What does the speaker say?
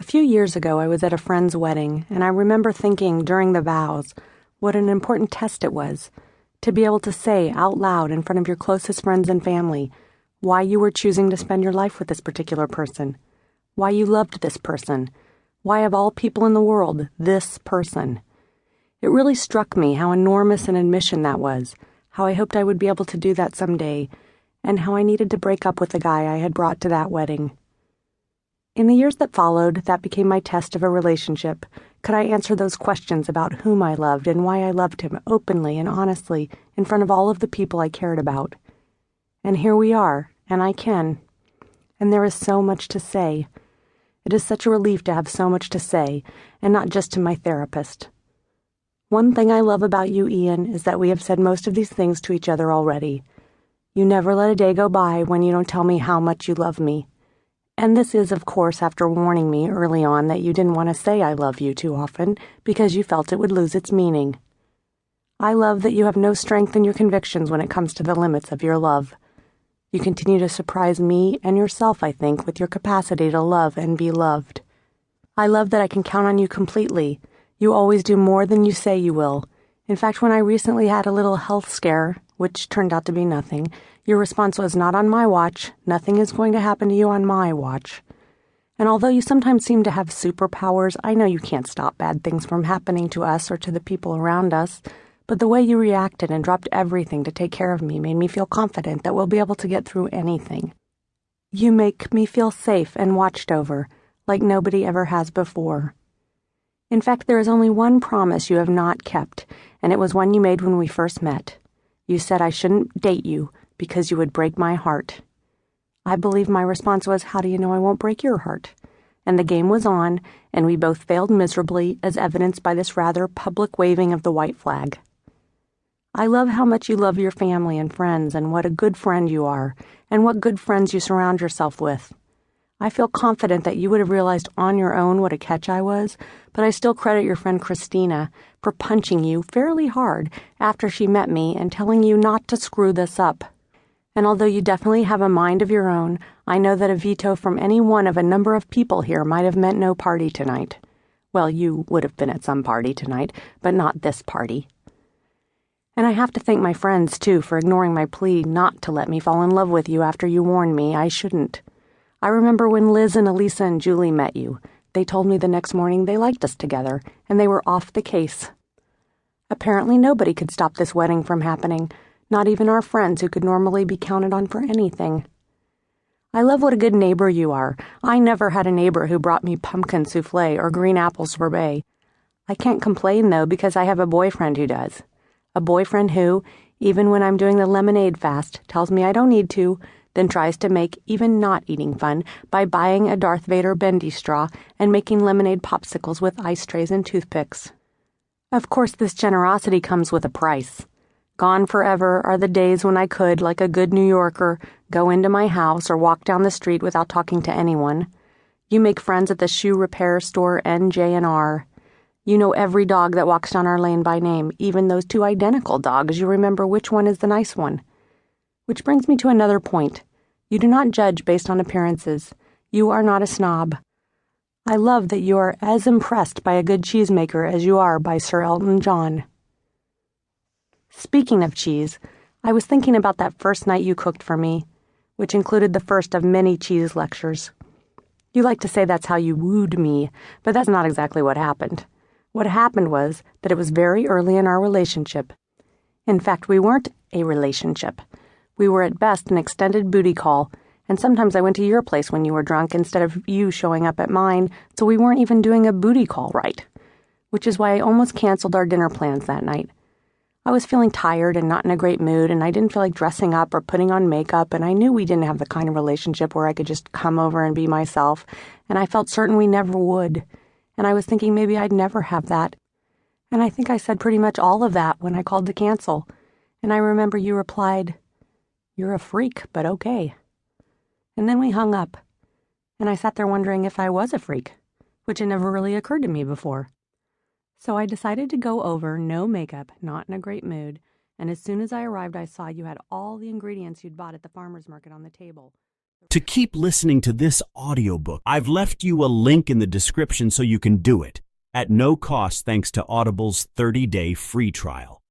A few years ago, I was at a friend's wedding, and I remember thinking during the vows what an important test it was to be able to say out loud in front of your closest friends and family why you were choosing to spend your life with this particular person, why you loved this person, why of all people in the world, this person. It really struck me how enormous an admission that was, how I hoped I would be able to do that someday, and how I needed to break up with the guy I had brought to that wedding. In the years that followed, that became my test of a relationship. Could I answer those questions about whom I loved and why I loved him openly and honestly in front of all of the people I cared about? And here we are, and I can. And there is so much to say. It is such a relief to have so much to say, and not just to my therapist. One thing I love about you, Ian, is that we have said most of these things to each other already. You never let a day go by when you don't tell me how much you love me. And this is, of course, after warning me early on that you didn't want to say I love you too often because you felt it would lose its meaning. I love that you have no strength in your convictions when it comes to the limits of your love. You continue to surprise me and yourself, I think, with your capacity to love and be loved. I love that I can count on you completely. You always do more than you say you will. In fact, when I recently had a little health scare, which turned out to be nothing, your response was, "Not on my watch. Nothing is going to happen to you on my watch." And although you sometimes seem to have superpowers, I know you can't stop bad things from happening to us or to the people around us, but the way you reacted and dropped everything to take care of me made me feel confident that we'll be able to get through anything. You make me feel safe and watched over, like nobody ever has before. In fact, there is only one promise you have not kept, and it was one you made when we first met. You said I shouldn't date you because you would break my heart. I believe my response was, "How do you know I won't break your heart?" And the game was on, and we both failed miserably, as evidenced by this rather public waving of the white flag. I love how much you love your family and friends, and what a good friend you are, and what good friends you surround yourself with. I feel confident that you would have realized on your own what a catch I was, but I still credit your friend Christina for punching you fairly hard after she met me and telling you not to screw this up. And although you definitely have a mind of your own, I know that a veto from any one of a number of people here might have meant no party tonight. Well, you would have been at some party tonight, but not this party. And I have to thank my friends, too, for ignoring my plea not to let me fall in love with you after you warned me I shouldn't. I remember when Liz and Elisa and Julie met you. They told me the next morning they liked us together, and they were off the case. Apparently nobody could stop this wedding from happening, not even our friends who could normally be counted on for anything. I love what a good neighbor you are. I never had a neighbor who brought me pumpkin souffle or green apple sorbet. I can't complain, though, because I have a boyfriend who does. A boyfriend who, even when I'm doing the lemonade fast, tells me I don't need to, then tries to make even not eating fun by buying a Darth Vader bendy straw and making lemonade popsicles with ice trays and toothpicks. Of course, this generosity comes with a price. Gone forever are the days when I could, like a good New Yorker, go into my house or walk down the street without talking to anyone. You make friends at the shoe repair store NJ&R. You know every dog that walks down our lane by name, even those two identical dogs. You remember which one is the nice one. Which brings me to another point. You do not judge based on appearances. You are not a snob. I love that you are as impressed by a good cheesemaker as you are by Sir Elton John. Speaking of cheese, I was thinking about that first night you cooked for me, which included the first of many cheese lectures. You like to say that's how you wooed me, but that's not exactly what happened. What happened was that it was very early in our relationship. In fact, we weren't a relationship. We were at best an extended booty call, and sometimes I went to your place when you were drunk instead of you showing up at mine, so we weren't even doing a booty call right, which is why I almost canceled our dinner plans that night. I was feeling tired and not in a great mood, and I didn't feel like dressing up or putting on makeup, and I knew we didn't have the kind of relationship where I could just come over and be myself, and I felt certain we never would, and I was thinking maybe I'd never have that. And I think I said pretty much all of that when I called to cancel, and I remember you replied, "You're a freak, but okay." And then we hung up, and I sat there wondering if I was a freak, which had never really occurred to me before. So I decided to go over, no makeup, not in a great mood, and as soon as I arrived I saw you had all the ingredients you'd bought at the farmer's market on the table. To keep listening to this audiobook, I've left you a link in the description so you can do it, at no cost thanks to Audible's 30-day free trial.